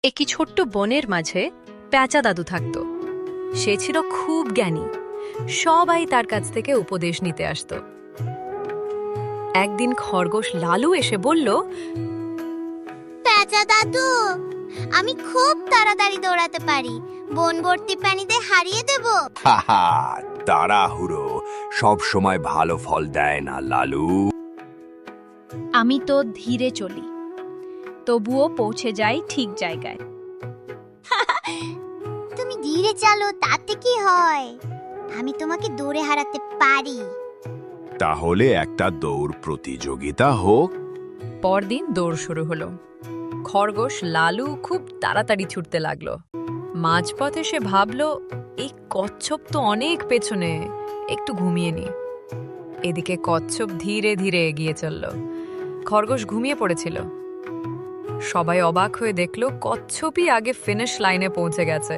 একটি ছোট্ট বনের মাঝে প্যাঁচা দাদু থাকত। সে ছিল খুব জ্ঞানী, সবাই তার কাছ থেকে উপদেশ নিতে আসত। একদিন খরগোশ লালু এসে বলল, প্যাঁচা দাদু, আমি খুব তাড়াতাড়ি দৌড়াতে পারি, বন ভর্তি প্রাণীদের হারিয়ে দেব। হাহা, তাড়াহুড়ো সব সময় ভালো ফল দেয় না লালু। আমি তো ধীরে চলি, তবুও পৌঁছে যাই ঠিক জায়গায়। তুমি ধীরে চালো, তাতে কি হয়? আমি তোমাকে দৌড়ে হারাতে পারি। তাহলে একটা দৌড় প্রতিযোগিতা হোক। পরদিন দৌড় শুরু হলো। খরগোশ লালু খুব তাড়াতাড়ি ছুটতে লাগলো। মাঝপথে সে ভাবল, এই কচ্ছপ তো অনেক পেছনে, একটু ঘুমিয়ে নি। এদিকে কচ্ছপ ধীরে ধীরে এগিয়ে চলল। খরগোশ ঘুমিয়ে পড়েছিল। সবাই অবাক হয়ে দেখল কচ্ছপই আগে ফিনিশ লাইনে পৌঁছে গেছে।